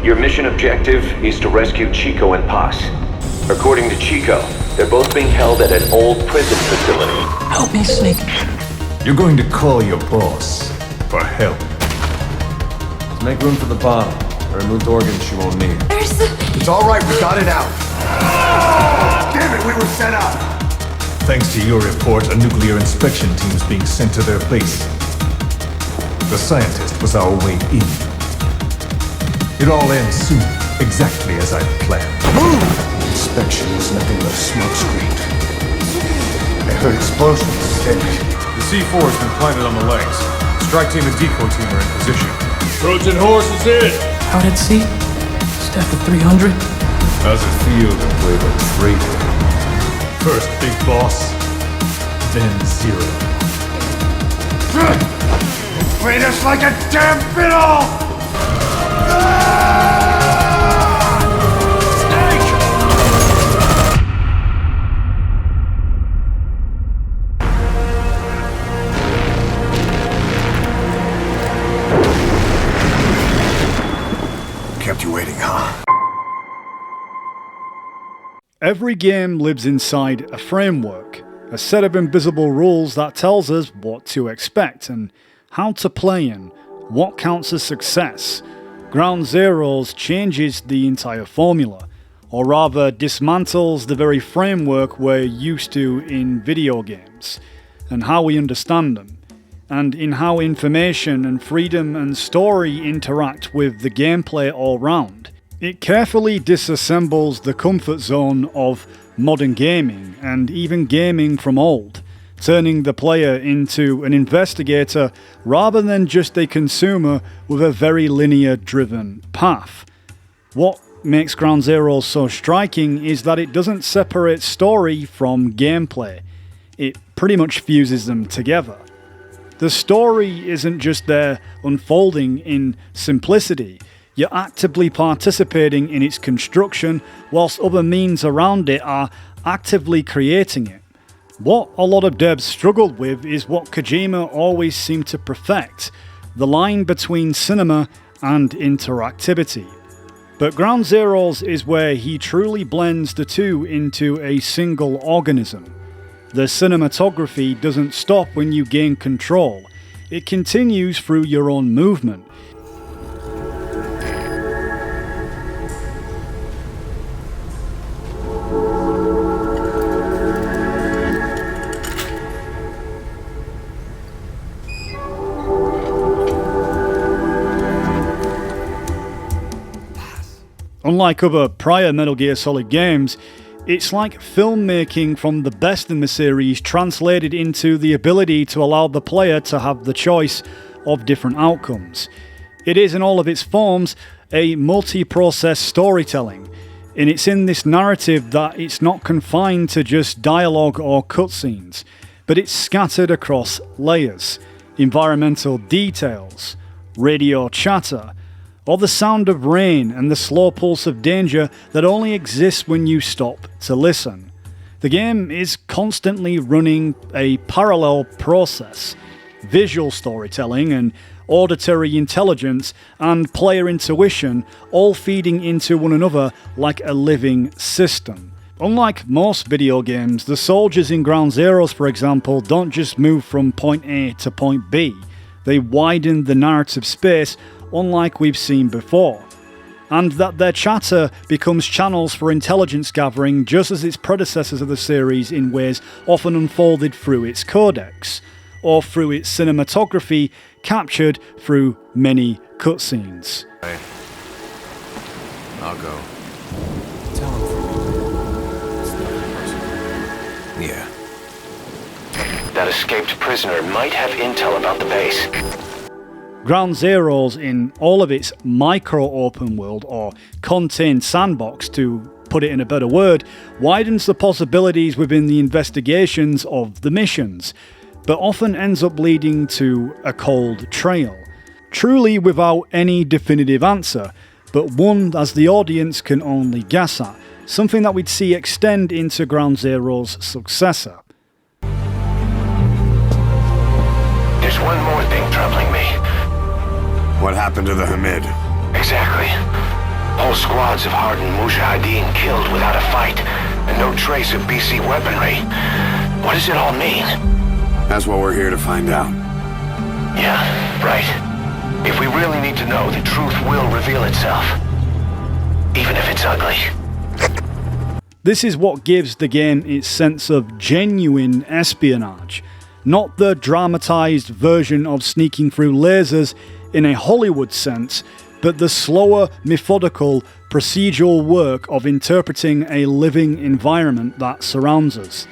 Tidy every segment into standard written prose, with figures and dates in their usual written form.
Your mission objective is to rescue Chico and Paz. According to Chico, they're both being held at an old prison facility. Help me, Snake. You're going to call your boss for help. Let's make room for the bomb. I removed organs she won't need. It's all right, we got it out. Damn it, we were set up. Thanks to your report, a nuclear inspection team is being sent to their base. The scientist was our way in. It all ends soon, exactly as I planned. Move! Inspection was nothing but a smokescreen. I heard explosions. The C4 has been planted on the legs. Strike team and deco team are in position. Trojan horse is in! Out at sea? Staff of 300? How's it feel to play the traitor? First big boss, then zero. You played us like a damn fiddle! Kept you waiting, huh? Every game lives inside a framework, a set of invisible rules that tells us what to expect and how to play and what counts as success. Ground Zeroes changes the entire formula, or rather dismantles the very framework we're used to in video games, and how we understand them, and in how information and freedom and story interact with the gameplay all round. It carefully disassembles the comfort zone of modern gaming, and even gaming from old, turning the player into an investigator rather than just a consumer with a very linear-driven path. What makes Ground Zeroes so striking is that it doesn't separate story from gameplay. It pretty much fuses them together. The story isn't just there unfolding in simplicity. You're actively participating in its construction, whilst other means around it are actively creating it. What a lot of devs struggled with is what Kojima always seemed to perfect, the line between cinema and interactivity. But Ground Zeroes is where he truly blends the two into a single organism. The cinematography doesn't stop when you gain control, it continues through your own movement. Unlike other prior Metal Gear Solid games, it's like filmmaking from the best in the series translated into the ability to allow the player to have the choice of different outcomes. It is in all of its forms a multi-process storytelling, and it's in this narrative that it's not confined to just dialogue or cutscenes, but it's scattered across layers, environmental details, radio chatter, or the sound of rain and the slow pulse of danger that only exists when you stop to listen. The game is constantly running a parallel process, visual storytelling and auditory intelligence and player intuition all feeding into one another like a living system. Unlike most video games, the soldiers in Ground Zeroes, for example, don't just move from point A to point B. They widen the narrative space unlike we've seen before, and that their chatter becomes channels for intelligence gathering just as its predecessors of the series in ways often unfolded through its codex, or through its cinematography captured through many cutscenes. Hey. I'll go. Tell him for me. It's nothing personal. Yeah. That escaped prisoner might have intel about the base. Ground Zeroes, in all of its micro-open world, or contained sandbox to put it in a better word, widens the possibilities within the investigations of the missions, but often ends up leading to a cold trail. Truly without any definitive answer, but one as the audience can only guess at, something that we'd see extend into Ground Zeroes' successor. There's one more thing troubling me. What happened to the Hamid? Exactly. Whole squads of hardened Mujahideen killed without a fight, and no trace of BC weaponry. What does it all mean? That's what we're here to find out. Yeah, right. If we really need to know, the truth will reveal itself. Even if it's ugly. This is what gives the game its sense of genuine espionage, not the dramatised version of sneaking through lasers in a Hollywood sense, but the slower, methodical, procedural work of interpreting a living environment that surrounds us.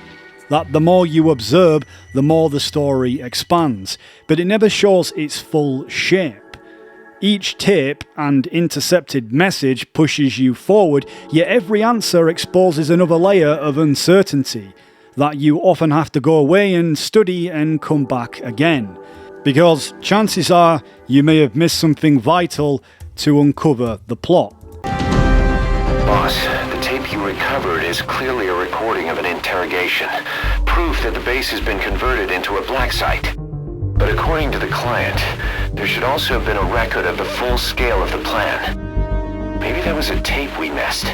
That the more you observe, the more the story expands, but it never shows its full shape. Each tape and intercepted message pushes you forward, yet every answer exposes another layer of uncertainty that you often have to go away and study and come back again. Because chances are you may have missed something vital to uncover the plot. Boss, the tape you recovered is clearly a recording of an interrogation. Proof that the base has been converted into a black site. But according to the client, there should also have been a record of the full scale of the plan. Maybe that was a tape we missed.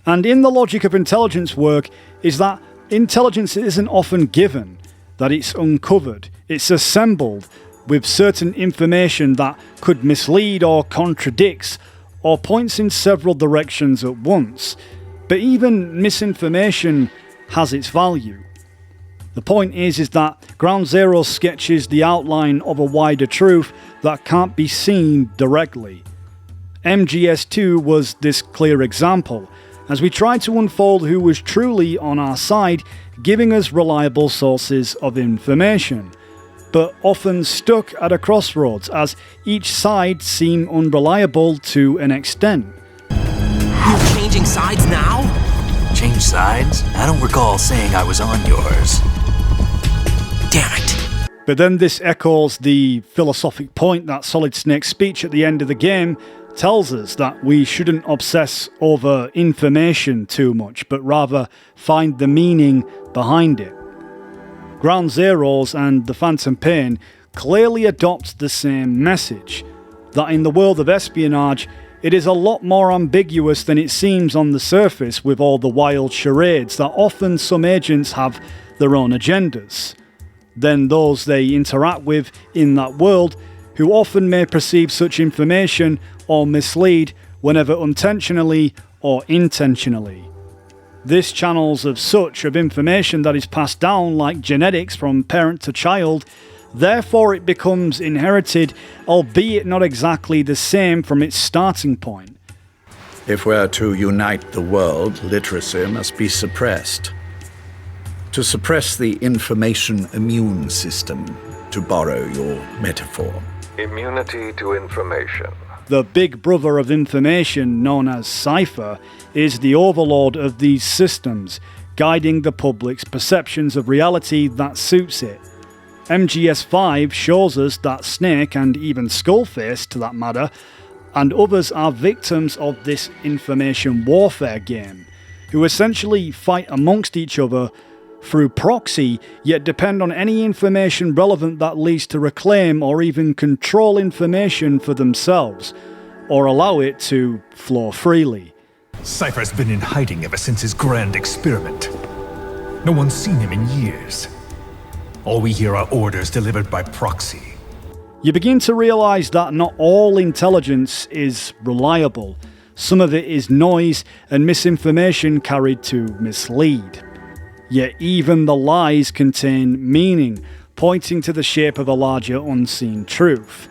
And in the logic of intelligence work is that intelligence isn't often given, that it's uncovered, it's assembled with certain information that could mislead or contradicts or points in several directions at once. But even misinformation has its value. The point is that Ground Zero sketches the outline of a wider truth that can't be seen directly. MGS2 was this clear example, as we tried to unfold who was truly on our side, giving us reliable sources of information, but often stuck at a crossroads as each side seemed unreliable to an extent. You're changing sides now? Change sides? I don't recall saying I was on yours. Damn it. But then this echoes the philosophic point that Solid Snake's speech at the end of the game tells us, that we shouldn't obsess over information too much, but rather find the meaning behind it. Ground Zeroes and The Phantom Pain clearly adopt the same message, that in the world of espionage, it is a lot more ambiguous than it seems on the surface, with all the wild charades that often some agents have their own agendas. Then those they interact with in that world, who often may perceive such information or mislead, whenever unintentionally or intentionally. This channels of such of information that is passed down like genetics from parent to child, therefore it becomes inherited, albeit not exactly the same from its starting point. If we're to unite the world, literacy must be suppressed. To suppress the information immune system, to borrow your metaphor. Immunity to information. The big brother of information, known as Cypher, is the overlord of these systems, guiding the public's perceptions of reality that suits it. MGS5 shows us that Snake, and even Skullface to that matter, and others are victims of this information warfare game, who essentially fight amongst each other through proxy, yet depend on any information relevant that leads to reclaim or even control information for themselves, or allow it to flow freely. Cypher's been in hiding ever since his grand experiment. No one's seen him in years. All we hear are orders delivered by proxy. You begin to realise that not all intelligence is reliable. Some of it is noise and misinformation carried to mislead. Yet even the lies contain meaning, pointing to the shape of a larger unseen truth.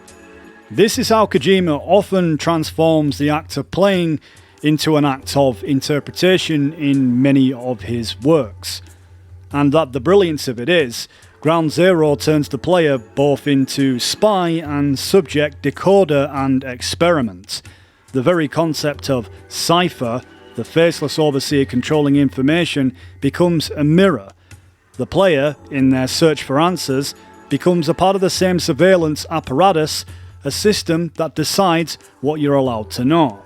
This is how Kojima often transforms the act of playing into an act of interpretation in many of his works. And that the brilliance of it is, Ground Zero turns the player both into spy and subject, decoder and experiment. The very concept of Cypher, the faceless overseer controlling information, becomes a mirror. The player, in their search for answers, becomes a part of the same surveillance apparatus, a system that decides what you're allowed to know.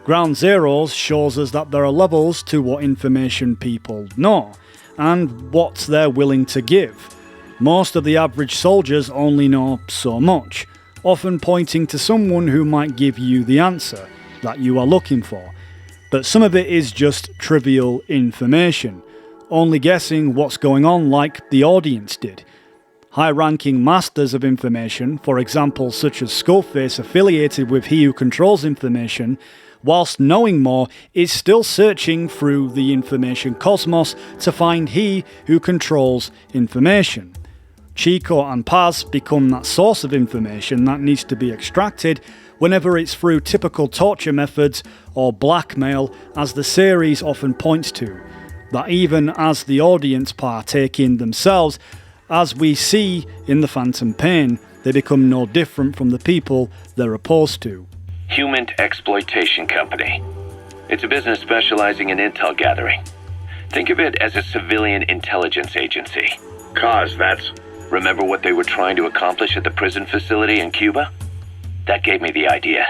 Ground Zeroes shows us that there are levels to what information people know, and what they're willing to give. Most of the average soldiers only know so much, often pointing to someone who might give you the answer that you are looking for. But some of it is just trivial information, only guessing what's going on like the audience did. High-ranking masters of information, for example such as Skullface affiliated with He Who Controls Information, whilst knowing more, is still searching through the information cosmos to find He Who Controls Information. Chico and Paz become that source of information that needs to be extracted whenever it's through typical torture methods or blackmail, as the series often points to, that even as the audience partake in themselves, as we see in The Phantom Pain, they become no different from the people they're opposed to. Human Exploitation Company. It's a business specializing in intel gathering. Think of it as a civilian intelligence agency. That's... Remember what they were trying to accomplish at the prison facility in Cuba? That gave me the idea.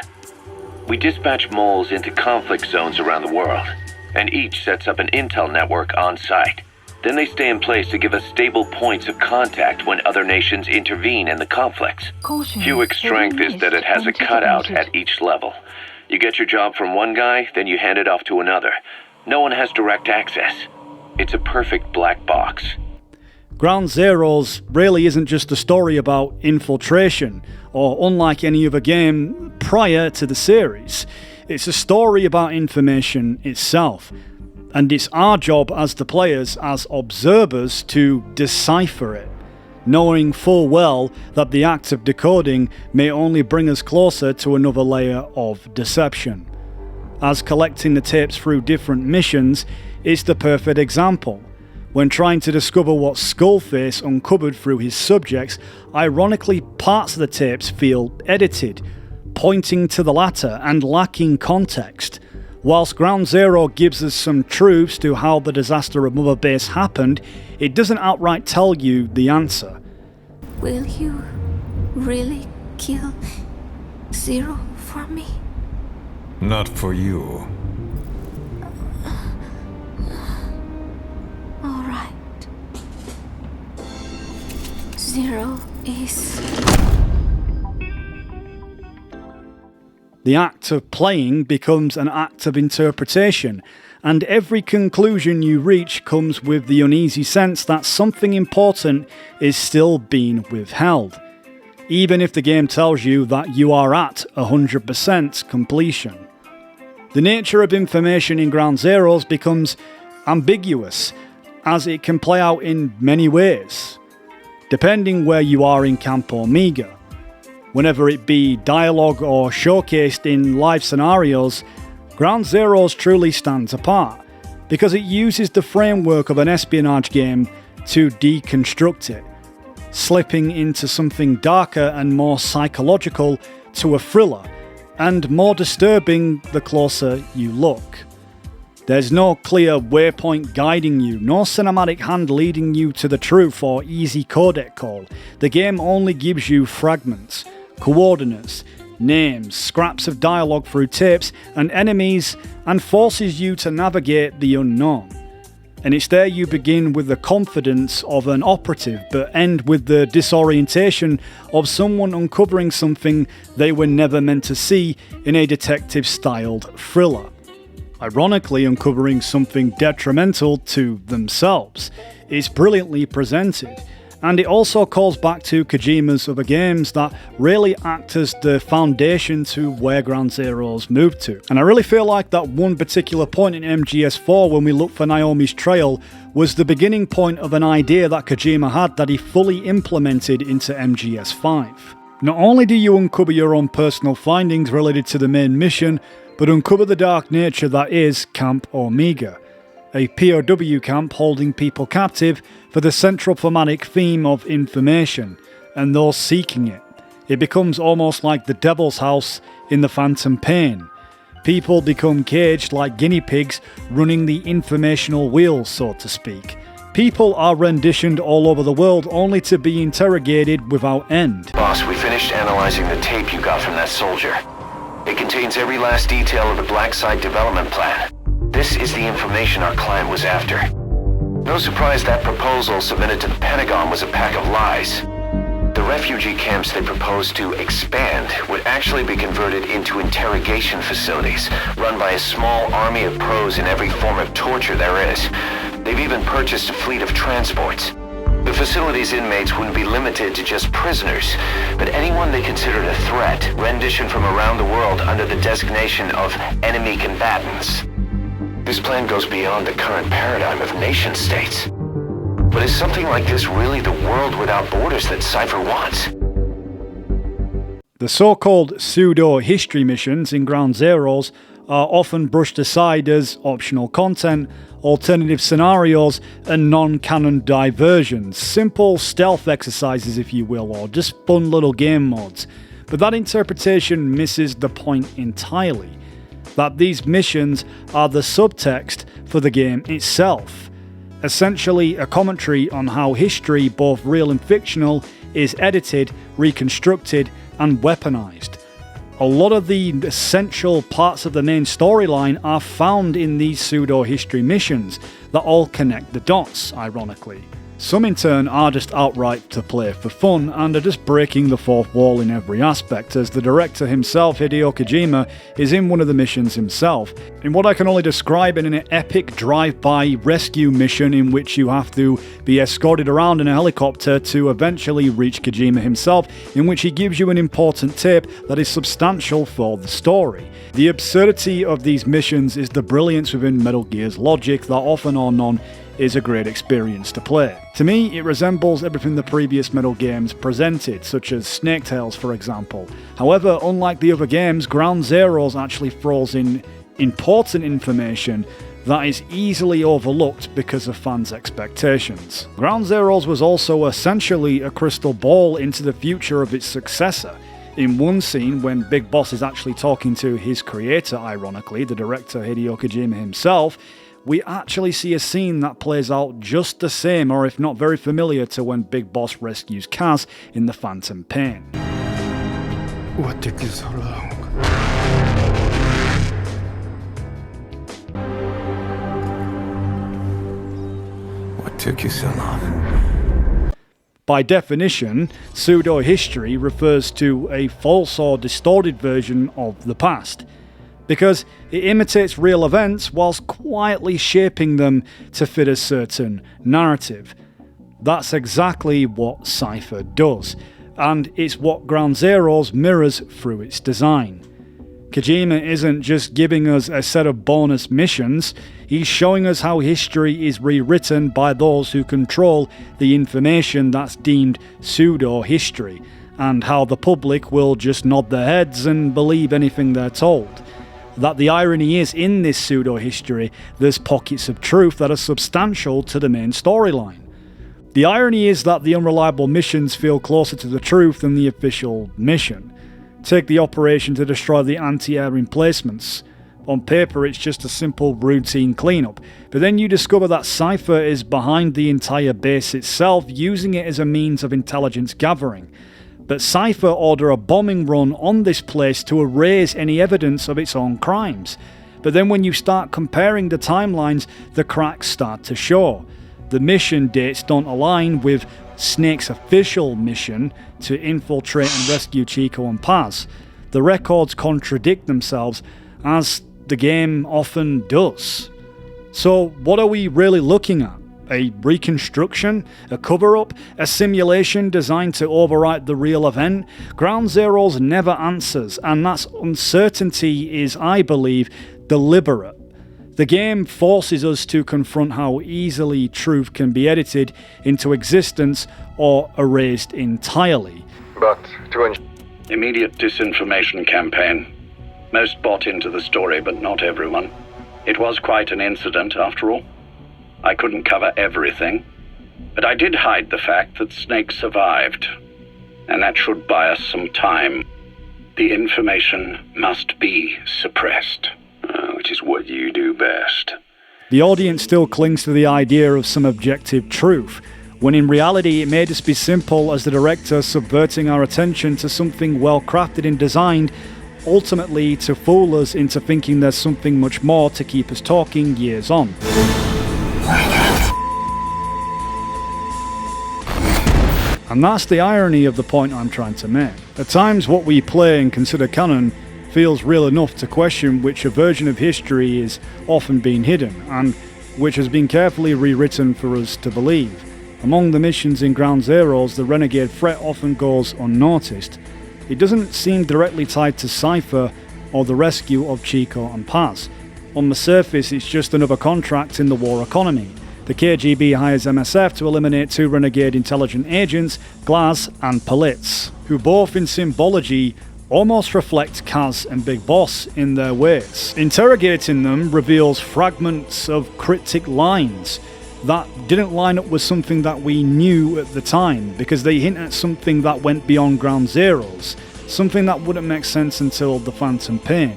We dispatch moles into conflict zones around the world, and each sets up an intel network on site. Then they stay in place to give us stable points of contact when other nations intervene in the conflicts. Hewitt's strength is that it has a cutout at each level. You get your job from one guy, then you hand it off to another. No one has direct access. It's a perfect black box. Ground Zeroes really isn't just a story about infiltration, or unlike any other game prior to the series. It's a story about information itself, and it's our job as the players, as observers, to decipher it, knowing full well that the act of decoding may only bring us closer to another layer of deception. As collecting the tapes through different missions is the perfect example. When trying to discover what Skullface uncovered through his subjects, ironically parts of the tapes feel edited, pointing to the latter and lacking context. Whilst Ground Zero gives us some truths to how the disaster of Mother Base happened, it doesn't outright tell you the answer. Will you really kill Zero for me? Not for you. Alright. Zero is... The act of playing becomes an act of interpretation, and every conclusion you reach comes with the uneasy sense that something important is still being withheld, even if the game tells you that you are at 100% completion. The nature of information in Ground Zeroes becomes ambiguous, as it can play out in many ways, depending where you are in Camp Omega. Whenever it be dialogue or showcased in live scenarios, Ground Zeroes truly stands apart, because it uses the framework of an espionage game to deconstruct it, slipping into something darker and more psychological to a thriller, and more disturbing the closer you look. There's no clear waypoint guiding you, no cinematic hand leading you to the truth or easy codec call. The game only gives you fragments, coordinates, names, scraps of dialogue through tapes, and enemies, and forces you to navigate the unknown. And it's there you begin with the confidence of an operative, but end with the disorientation of someone uncovering something they were never meant to see in a detective-styled thriller. Ironically, uncovering something detrimental to themselves. It's brilliantly presented, and it also calls back to Kojima's other games that really act as the foundation to where Ground Zeroes moved to. And I really feel like that one particular point in MGS4 when we look for Naomi's trail was the beginning point of an idea that Kojima had that he fully implemented into MGS5. Not only do you uncover your own personal findings related to the main mission, but uncover the dark nature that is Camp Omega, a POW camp holding people captive for the central thematic theme of information, and those seeking it. It becomes almost like the Devil's House in The Phantom Pain. People become caged like guinea pigs running the informational wheel, so to speak. People are renditioned all over the world only to be interrogated without end. Boss, we finished analyzing the tape you got from that soldier. It contains every last detail of the Black Site development plan. This is the information our client was after. No surprise that proposal submitted to the Pentagon was a pack of lies. The refugee camps they propose to expand would actually be converted into interrogation facilities, run by a small army of pros in every form of torture there is. They've even purchased a fleet of transports. The facility's inmates wouldn't be limited to just prisoners, but anyone they considered a threat, renditioned from around the world under the designation of enemy combatants. This plan goes beyond the current paradigm of nation-states. But is something like this really the world without borders that Cypher wants? The so-called pseudo-history missions in Ground Zeroes are often brushed aside as optional content, alternative scenarios, and non-canon diversions. Simple stealth exercises, if you will, or just fun little game modes. But that interpretation misses the point entirely. That these missions are the subtext for the game itself. Essentially a commentary on how history, both real and fictional, is edited, reconstructed, and weaponized. A lot of the essential parts of the main storyline are found in these pseudo-history missions that all connect the dots, ironically. Some in turn are just outright to play for fun and are just breaking the fourth wall in every aspect, as the director himself, Hideo Kojima, is in one of the missions himself, in what I can only describe in an epic drive-by rescue mission in which you have to be escorted around in a helicopter to eventually reach Kojima himself, in which he gives you an important tip that is substantial for the story. The absurdity of these missions is the brilliance within Metal Gear's logic that often or none is a great experience to play. To me, it resembles everything the previous Metal games presented, such as Snake Tales for example. However, unlike the other games, Ground Zeroes actually throws in important information that is easily overlooked because of fans' expectations. Ground Zeroes was also essentially a crystal ball into the future of its successor. In one scene, when Big Boss is actually talking to his creator, ironically, the director Hideo Kojima himself, we actually see a scene that plays out just the same, or if not very familiar, to when Big Boss rescues Kaz in the Phantom Pain. What took you so long? What took you so long? By definition, pseudo-history refers to a false or distorted version of the past, because it imitates real events whilst quietly shaping them to fit a certain narrative. That's exactly what Cypher does, and it's what Ground Zeroes mirrors through its design. Kojima isn't just giving us a set of bonus missions, he's showing us how history is rewritten by those who control the information that's deemed pseudo-history, and how the public will just nod their heads and believe anything they're told. That the irony is, in this pseudo-history, there's pockets of truth that are substantial to the main storyline. The irony is that the unreliable missions feel closer to the truth than the official mission. Take the operation to destroy the anti-air emplacements. On paper, it's just a simple routine cleanup, but then you discover that Cypher is behind the entire base itself, using it as a means of intelligence gathering. But Cypher order a bombing run on this place to erase any evidence of its own crimes. But then when you start comparing the timelines, the cracks start to show. The mission dates don't align with Snake's official mission to infiltrate and rescue Chico and Paz. The records contradict themselves, as the game often does. So what are we really looking at? A reconstruction? A cover-up? A simulation designed to overwrite the real event? Ground Zeroes never answers, and that uncertainty is, I believe, deliberate. The game forces us to confront how easily truth can be edited into existence or erased entirely. But to immediate disinformation campaign. Most bought into the story, but not everyone. It was quite an incident, after all. I couldn't cover everything, but I did hide the fact that Snake survived, and that should buy us some time. The information must be suppressed, which is what you do best. The audience still clings to the idea of some objective truth, when in reality it may just be simple as the director subverting our attention to something well crafted and designed, ultimately to fool us into thinking there's something much more to keep us talking years on. And that's the irony of the point I'm trying to make. At times what we play and consider canon feels real enough to question which a version of history is often being hidden, and which has been carefully rewritten for us to believe. Among the missions in Ground Zeroes, the renegade threat often goes unnoticed. It doesn't seem directly tied to Cypher or the rescue of Chico and Paz. On the surface, it's just another contract in the war economy. The KGB hires MSF to eliminate 2 renegade intelligent agents, Glaz and Politz, who both in symbology almost reflect Kaz and Big Boss in their ways. Interrogating them reveals fragments of cryptic lines that didn't line up with something that we knew at the time, because they hint at something that went beyond Ground Zeroes, something that wouldn't make sense until the Phantom Pain.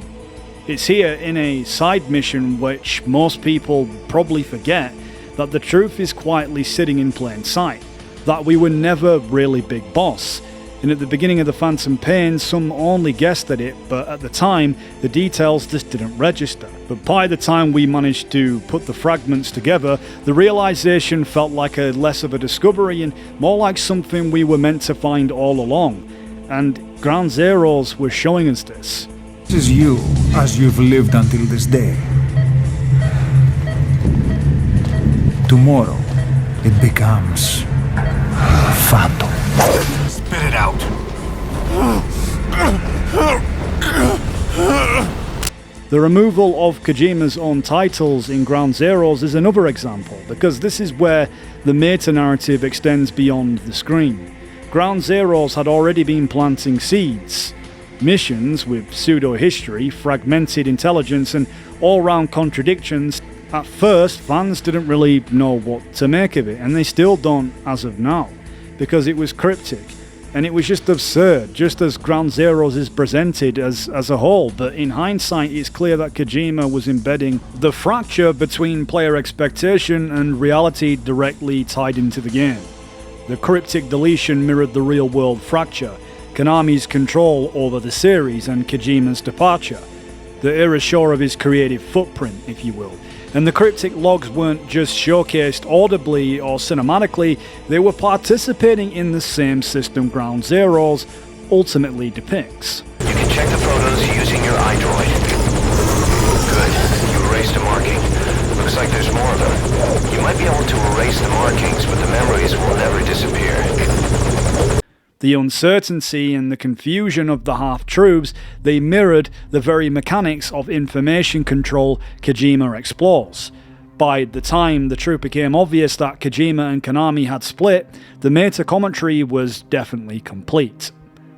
It's here in a side mission which most people probably forget, that the truth is quietly sitting in plain sight, that we were never really Big Boss. And at the beginning of the Phantom Pain, some only guessed at it, but at the time, the details just didn't register. But by the time we managed to put the fragments together, the realization felt like a less of a discovery and more like something we were meant to find all along. And Ground Zeroes was showing us this. This is you, as you've lived until this day. Tomorrow, it becomes Phantom. Spit it out. The removal of Kojima's own titles in Ground Zeroes is another example, because this is where the meta-narrative extends beyond the screen. Ground Zeroes had already been planting seeds. Missions with pseudo-history, fragmented intelligence, and all-round contradictions. At first, fans didn't really know what to make of it, and they still don't as of now, because it was cryptic, and it was just absurd, just as Ground Zeroes is presented as a whole. But in hindsight, it's clear that Kojima was embedding the fracture between player expectation and reality directly tied into the game. The cryptic deletion mirrored the real-world fracture, Konami's control over the series and Kojima's departure, the erasure of his creative footprint, if you will. And the cryptic logs weren't just showcased audibly or cinematically, they were participating in the same system Ground Zeroes ultimately depicts. You can check the photos using your iDroid. Good. You erased a marking. Looks like there's more of them. You might be able to erase the markings, but the memories will never disappear. The uncertainty and the confusion of the half-truths, they mirrored the very mechanics of information control Kojima explores. By the time the truth became obvious that Kojima and Konami had split, the meta-commentary was definitely complete.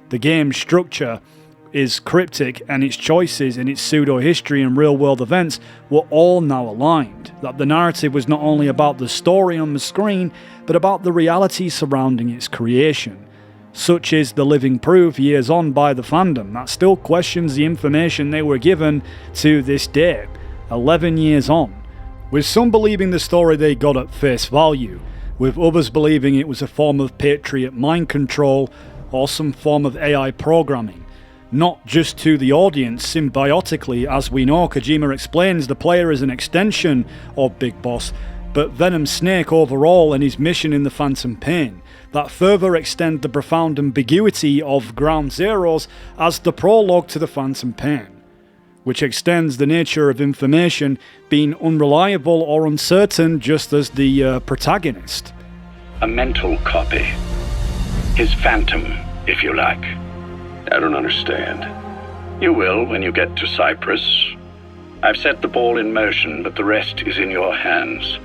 The game's structure is cryptic, and its choices in its pseudo-history and real-world events were all now aligned. That the narrative was not only about the story on the screen, but about the reality surrounding its creation. Such is the living proof years on by the fandom that still questions the information they were given to this day, 11 years on, with some believing the story they got at face value, with others believing it was a form of Patriot mind control or some form of AI programming. Not just to the audience symbiotically, as we know Kojima explains the player is an extension of Big Boss, but Venom Snake overall and his mission in the Phantom Pain, that further extend the profound ambiguity of Ground Zeroes as the prologue to the Phantom Pain, which extends the nature of information being unreliable or uncertain just as the protagonist. A mental copy. His phantom, if you like. I don't understand. You will when you get to Cyprus. I've set the ball in motion, but the rest is in your hands.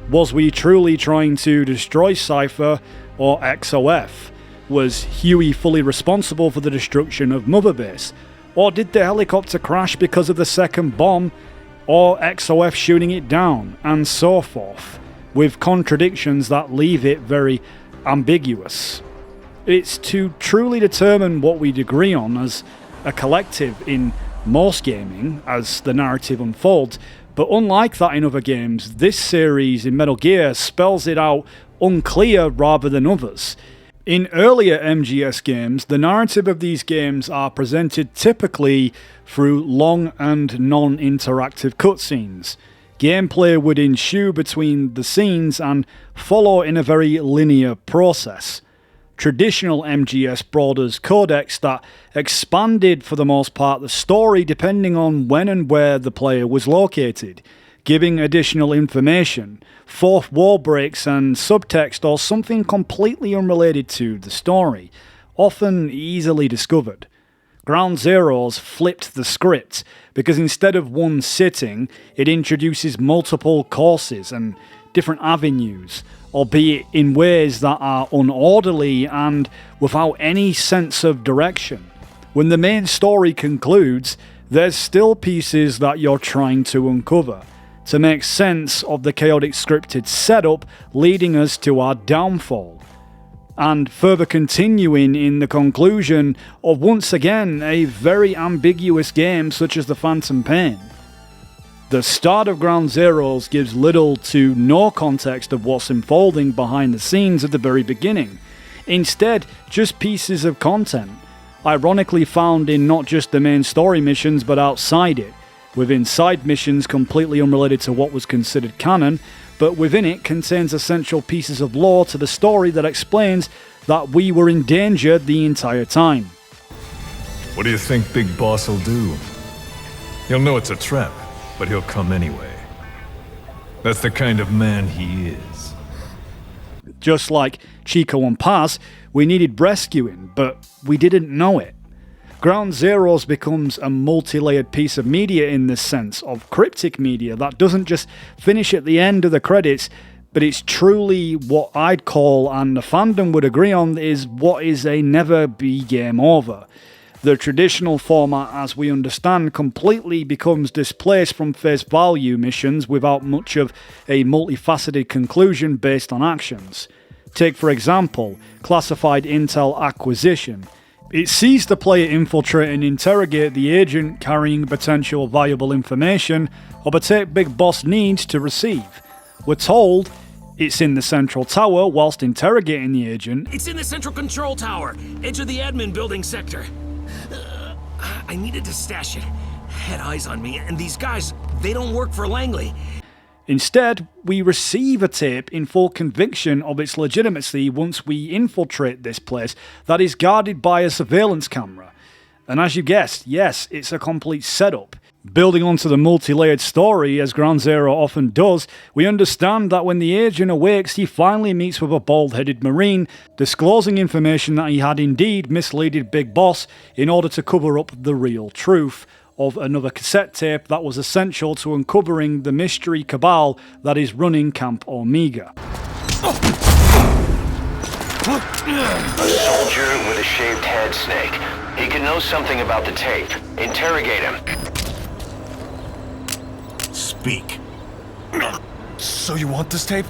Was we truly trying to destroy Cypher or XOF? Was Huey fully responsible for the destruction of Mother Base? Or did the helicopter crash because of the second bomb? Or XOF shooting it down? And so forth, with contradictions that leave it very ambiguous. It's to truly determine what we'd agree on as a collective in most gaming as the narrative unfolds, but unlike that in other games, this series in Metal Gear spells it out unclear rather than others. In earlier MGS games, the narrative of these games are presented typically through long and non-interactive cutscenes. Gameplay would ensue between the scenes and follow in a very linear process. Traditional MGS brought us codecs that expanded for the most part the story depending on when and where the player was located, giving additional information, fourth wall breaks and subtext or something completely unrelated to the story, often easily discovered. Ground Zeroes flipped the script because instead of one sitting, it introduces multiple courses and different avenues, albeit in ways that are unorderly and without any sense of direction. When the main story concludes, there's still pieces that you're trying to uncover to make sense of the chaotic scripted setup leading us to our downfall, and further continuing in the conclusion of once again a very ambiguous game such as the Phantom Pain. The start of Ground Zeroes gives little to no context of what's unfolding behind the scenes at the very beginning. Instead, just pieces of content, ironically found in not just the main story missions but outside it, within side missions completely unrelated to what was considered canon, but within it contains essential pieces of lore to the story that explains that we were in danger the entire time. What do you think Big Boss will do? He'll know it's a trap, but he'll come anyway. That's the kind of man he is. Just like Chico and Paz, we needed rescuing, but we didn't know it. Ground Zeroes becomes a multi-layered piece of media in this sense, of cryptic media that doesn't just finish at the end of the credits, but it's truly what I'd call, and the fandom would agree on, is what is a never be game over. The traditional format as we understand completely becomes displaced from face value missions without much of a multifaceted conclusion based on actions. Take for example, classified intel acquisition. It sees the player infiltrate and interrogate the agent carrying potential valuable information of a tape Big Boss needs to receive. We're told it's in the central tower whilst interrogating the agent. It's in the central control tower, edge of the admin building sector. I needed to stash it. Had eyes on me, and these guys, they don't work for Langley. Instead, we receive a tape in full conviction of its legitimacy once we infiltrate this place that is guarded by a surveillance camera. And as you guessed, yes, it's a complete setup. Building onto the multi-layered story, as Ground Zero often does, we understand that when the agent awakes, he finally meets with a bald-headed Marine, disclosing information that he had indeed misleaded Big Boss in order to cover up the real truth of another cassette tape that was essential to uncovering the mystery cabal that is running Camp Omega. A soldier with a shaved head, Snake. He can know something about the tape. Interrogate him. Speak. So you want this tape?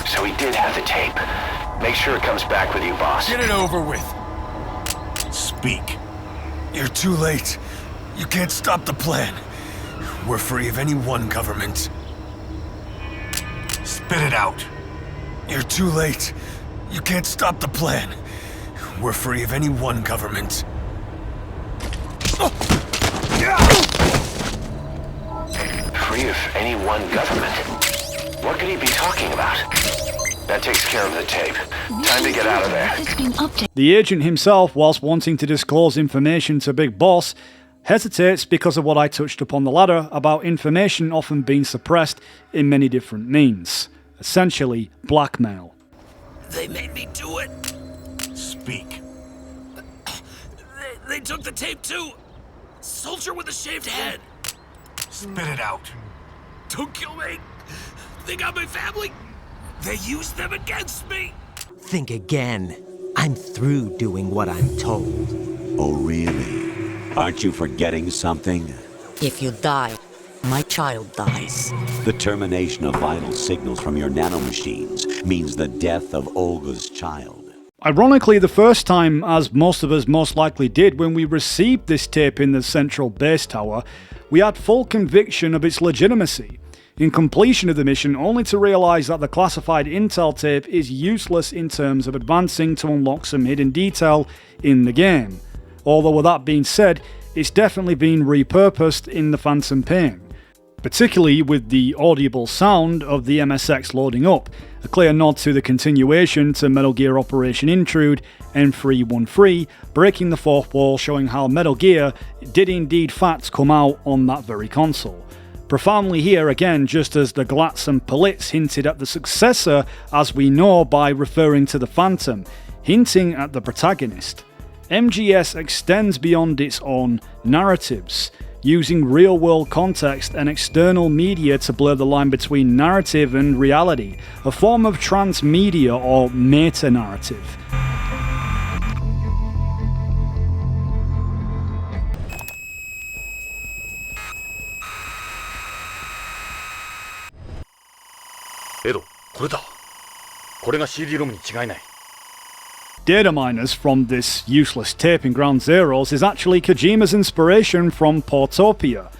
So he did have the tape. Make sure it comes back with you, boss. Get it over with. Speak. You're too late. You can't stop the plan. We're free of any one government. Spit it out. You're too late. You can't stop the plan. We're free of any one government. Free of any one government? What could he be talking about? That takes care of the tape. Time to get out of there. The agent himself, whilst wanting to disclose information to Big Boss, hesitates because of what I touched upon the ladder about information often being suppressed in many different means. Essentially, blackmail. They made me do it. Speak. They took the tape too. Soldier with a shaved head. Spit it out. Don't kill me. They got my family. They used them against me. Think again. I'm through doing what I'm told. Oh, really? Aren't you forgetting something? If you die, my child dies. The termination of vital signals from your nanomachines means the death of Olga's child. Ironically, the first time, as most of us most likely did when we received this tape in the central base tower, we had full conviction of its legitimacy. In completion of the mission, only to realise that the classified intel tape is useless in terms of advancing to unlock some hidden detail in the game. Although with that being said, it's definitely been repurposed in the Phantom Pain. particularly with the audible sound of the MSX loading up, a clear nod to the continuation to Metal Gear Operation Intrude M313, breaking the fourth wall, showing how Metal Gear did indeed fact come out on that very console. Profoundly here again, just as the Glatz and Politz hinted at the successor, as we know, by referring to the Phantom, hinting at the protagonist. MGS extends beyond its own narratives, using real-world context and external media to blur the line between narrative and reality, a form of transmedia or meta-narrative. Data miners from this useless tape in Ground Zeroes is actually Kojima's inspiration from Portopia.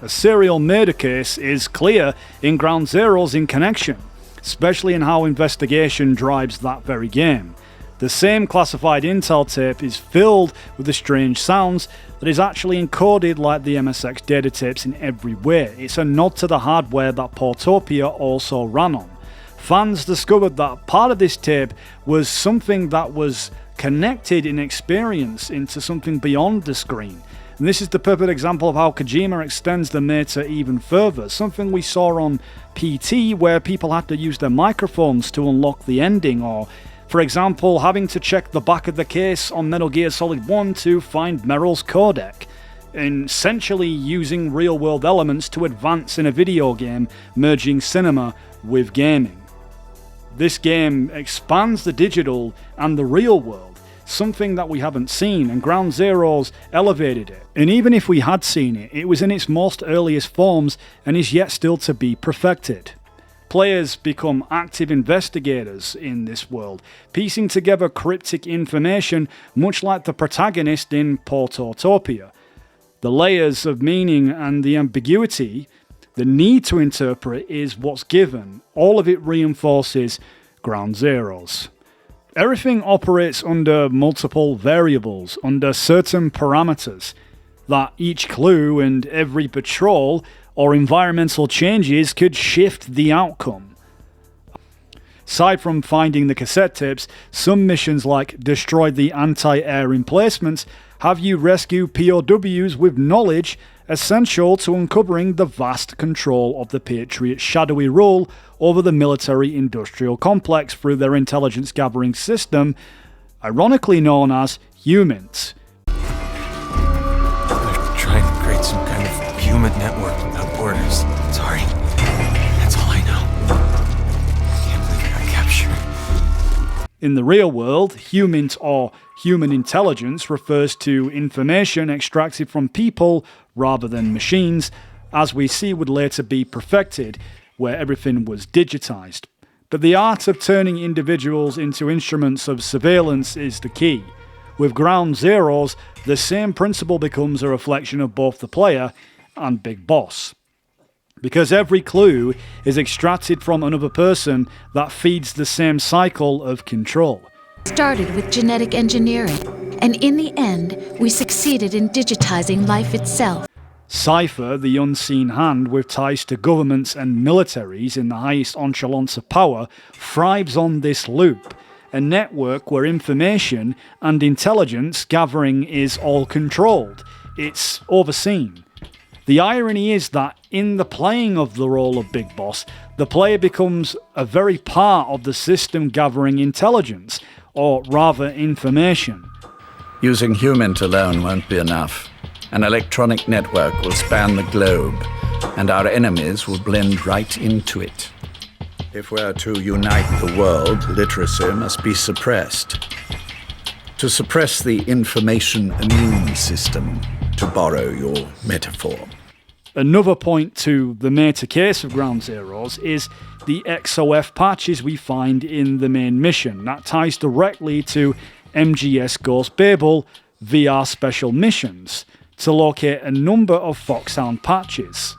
A serial murder case is clear in Ground Zeroes in connection, especially in how investigation drives that very game. The same classified intel tape is filled with the strange sounds that is actually encoded like the MSX data tapes in every way. It's a nod to the hardware that Portopia also ran on. Fans discovered that part of this tape was something that was connected in experience into something beyond the screen. And this is the perfect example of how Kojima extends the meta even further, something we saw on PT where people had to use their microphones to unlock the ending, or for example having to check the back of the case on Metal Gear Solid 1 to find Meryl's codec, and essentially using real world elements to advance in a video game, merging cinema with gaming. This game expands the digital and the real world, something that we haven't seen, and Ground Zeroes elevated it. And even if we had seen it, it was in its most earliest forms and is yet still to be perfected. Players become active investigators in this world, piecing together cryptic information much like the protagonist in Portotopia. The layers of meaning and the ambiguity, the need to interpret, is what's given. All of it reinforces Ground Zeroes. Everything operates under multiple variables, under certain parameters, that each clue and every patrol or environmental changes could shift the outcome. Aside from finding the cassette tapes, some missions like destroy the anti-air emplacements have you rescue POWs with knowledge essential to uncovering the vast control of the Patriot's shadowy rule over the military-industrial complex through their intelligence gathering system, ironically known as HUMINT. They're trying to create some kind of human network without borders. Sorry. That's all I know. Can't believe I got captured. In the real world, HUMINT or human intelligence refers to information extracted from people rather than machines, as we see would later be perfected, where everything was digitized. But the art of turning individuals into instruments of surveillance is the key. With Ground Zeroes, the same principle becomes a reflection of both the player and Big Boss. Because every clue is extracted from another person that feeds the same cycle of control. Started with genetic engineering, and in the end, we succeeded in digitizing life itself. Cypher, the unseen hand with ties to governments and militaries in the highest echelons of power, thrives on this loop, a network where information and intelligence gathering is all controlled. It's overseen. The irony is that in the playing of the role of Big Boss, the player becomes a very part of the system gathering intelligence, or rather information. Using HUMINT alone won't be enough. An electronic network will span the globe, and our enemies will blend right into it. If we're to unite the world, literacy must be suppressed. To suppress the information immune system, to borrow your metaphor. Another point to the meta case of Ground Zeroes is the XOF patches we find in the main mission. That ties directly to MGS Ghost Babel VR special missions to locate a number of Foxhound patches.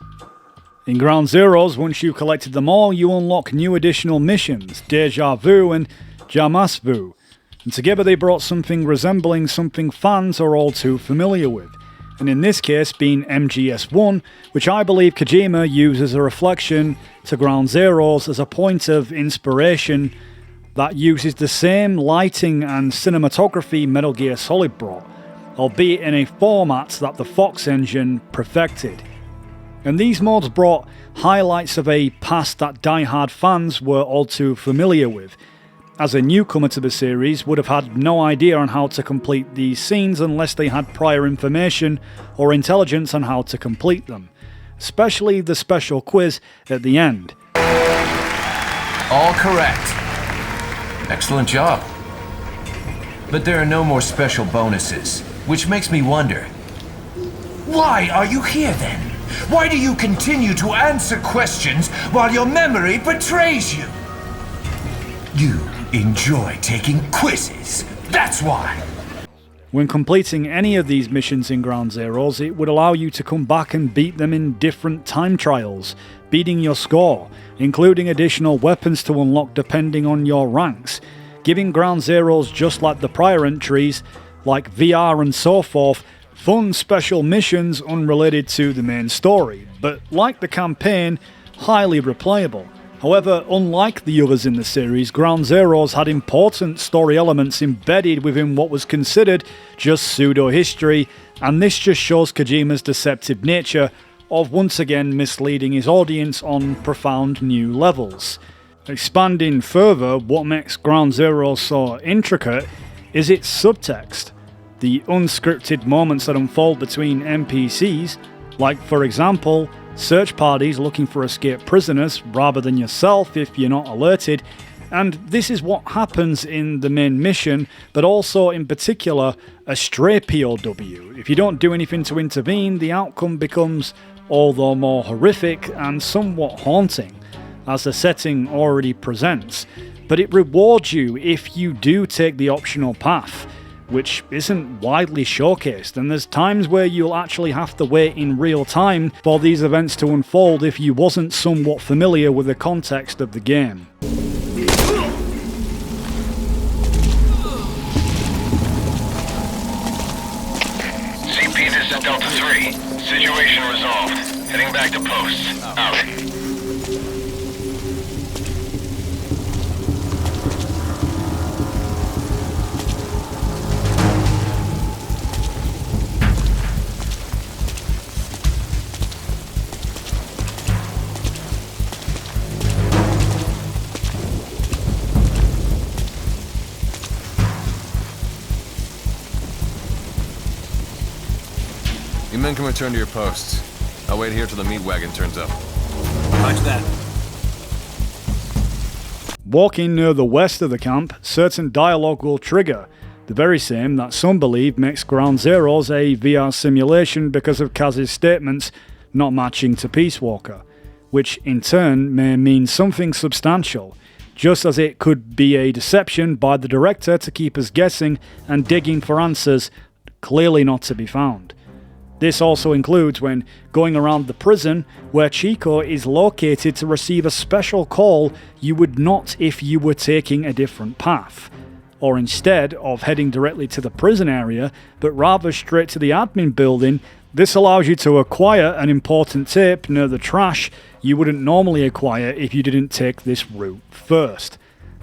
In Ground Zeroes, once you've collected them all, you unlock new additional missions, Deja Vu and Jamas Vu, and together they brought something resembling something fans are all too familiar with, and in this case being MGS1, which I believe Kojima used as a reflection to Ground Zeroes as a point of inspiration that uses the same lighting and cinematography Metal Gear Solid brought, albeit in a format that the Fox engine perfected. And these mods brought highlights of a past that die-hard fans were all too familiar with. As a newcomer to the series, would have had no idea on how to complete these scenes unless they had prior information or intelligence on how to complete them, especially the special quiz at the end. All correct. Excellent job. But there are no more special bonuses, which makes me wonder. Why are you here then? Why do you continue to answer questions while your memory betrays you? You enjoy taking quizzes, that's why! When completing any of these missions in Ground Zeroes, it would allow you to come back and beat them in different time trials, beating your score, including additional weapons to unlock depending on your ranks, giving Ground Zeroes, just like the prior entries, like VR and so forth, fun special missions unrelated to the main story, but like the campaign, highly replayable. However, unlike the others in the series, Ground Zeroes had important story elements embedded within what was considered just pseudo-history, and this just shows Kojima's deceptive nature of once again misleading his audience on profound new levels. Expanding further, what makes Ground Zeroes so intricate is its subtext. The unscripted moments that unfold between NPCs, like for example, search parties looking for escaped prisoners rather than yourself if you're not alerted, and this is what happens in the main mission, but also in particular a stray POW. If you don't do anything to intervene, the outcome becomes all the more horrific and somewhat haunting, as the setting already presents, but it rewards you if you do take the optional path, which isn't widely showcased, and there's times where you'll actually have to wait in real time for these events to unfold if you wasn't somewhat familiar with the context of the game. CP, this is Delta 3. Situation resolved. Heading back to post. Out. You men can return to your posts. I'll wait here till the meat wagon turns up. Roger that. Walking near the west of the camp, certain dialogue will trigger, the very same that some believe makes Ground Zeroes a VR simulation because of Kaz's statements not matching to Peace Walker, which in turn may mean something substantial, just as it could be a deception by the director to keep us guessing and digging for answers clearly not to be found. This also includes when going around the prison where Chico is located to receive a special call you would not if you were taking a different path, or instead of heading directly to the prison area but rather straight to the admin building. This allows you to acquire an important tape near the trash you wouldn't normally acquire if you didn't take this route first.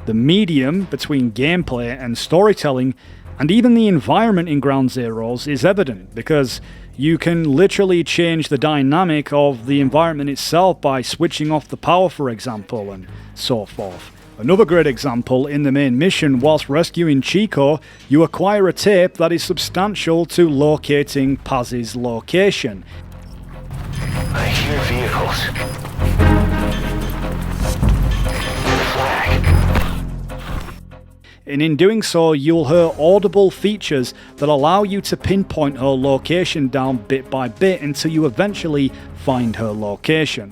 The medium between gameplay and storytelling, and even the environment in Ground Zeroes, is evident because you can literally change the dynamic of the environment itself by switching off the power, for example, and so forth. Another great example, in the main mission, whilst rescuing Chico, you acquire a tape that is substantial to locating Paz's location. I hear vehicles. Flag. And in doing so, you'll hear audible features that allow you to pinpoint her location down bit by bit until you eventually find her location.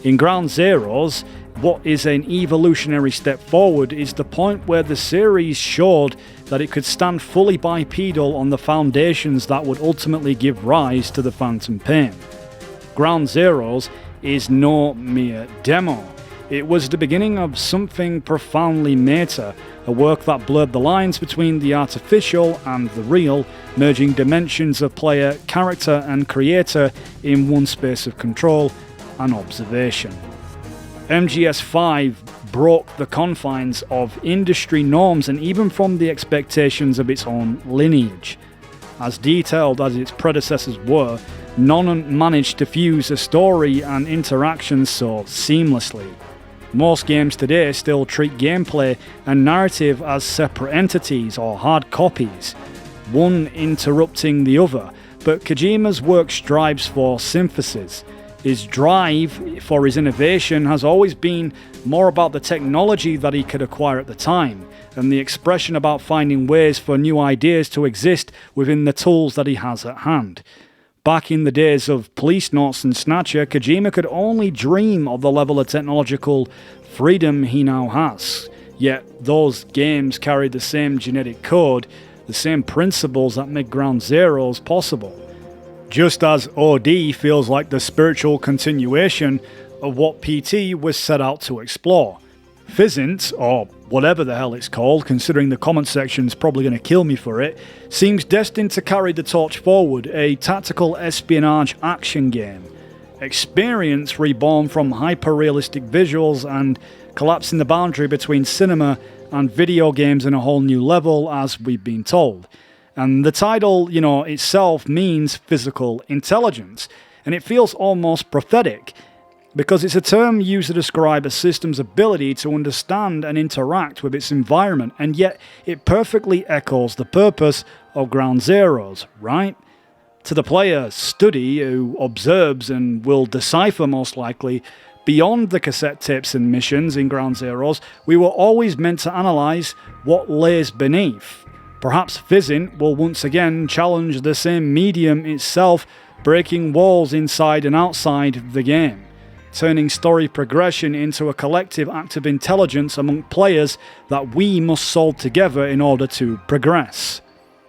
In Ground Zeroes, what is an evolutionary step forward is the point where the series showed that it could stand fully bipedal on the foundations that would ultimately give rise to the Phantom Pain. Ground Zeroes is no mere demo. It was the beginning of something profoundly meta, a work that blurred the lines between the artificial and the real, merging dimensions of player, character and creator in one space of control and observation. MGS5 broke the confines of industry norms and even from the expectations of its own lineage. As detailed as its predecessors were, none managed to fuse a story and interactions so seamlessly. Most games today still treat gameplay and narrative as separate entities or hard copies, one interrupting the other, but Kojima's work strives for synthesis. His drive for his innovation has always been more about the technology that he could acquire at the time, and the expression about finding ways for new ideas to exist within the tools that he has at hand. Back in the days of Police Notes and Snatcher, Kojima could only dream of the level of technological freedom he now has. Yet those games carried the same genetic code, the same principles that make Ground Zeroes possible. Just as OD feels like the spiritual continuation of what PT was set out to explore. Physint, or whatever the hell it's called, considering the comment section's probably going to kill me for it, seems destined to carry the torch forward, a tactical espionage action game. Experience reborn from hyper-realistic visuals and collapsing the boundary between cinema and video games in a whole new level, as we've been told. And the title, itself means physical intelligence, and it feels almost prophetic, because it's a term used to describe a system's ability to understand and interact with its environment, and yet it perfectly echoes the purpose of Ground Zeroes, right? To the player study who observes and will decipher most likely, beyond the cassette tapes and missions in Ground Zeroes, we were always meant to analyse what lays beneath. Perhaps Physint will once again challenge the same medium itself, breaking walls inside and outside the game, turning story progression into a collective act of intelligence among players that we must solve together in order to progress.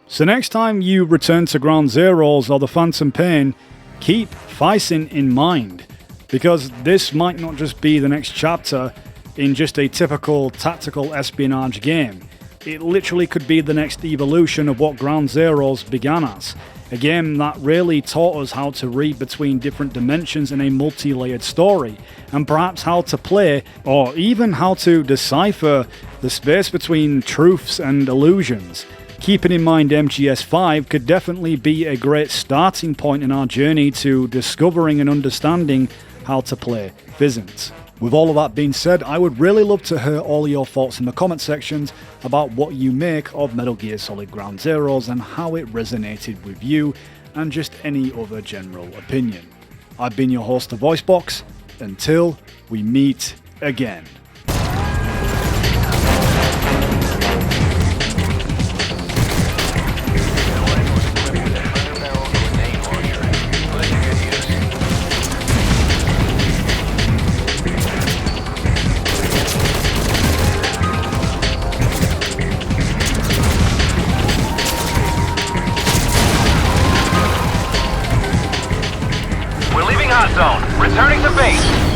So next time you return to Ground Zeroes or the Phantom Pain, keep Physint in mind, because this might not just be the next chapter in just a typical tactical espionage game. It literally could be the next evolution of what Ground Zeroes began as. A game that really taught us how to read between different dimensions in a multi-layered story, and perhaps how to play, or even how to decipher the space between truths and illusions. Keeping in mind MGS5 could definitely be a great starting point in our journey to discovering and understanding how to play Physint. With all of that being said, I would really love to hear all your thoughts in the comment sections about what you make of Metal Gear Solid Ground Zeroes and how it resonated with you, and just any other general opinion. I've been your host, The Voicebox. Until we meet again. Zone. Returning to base.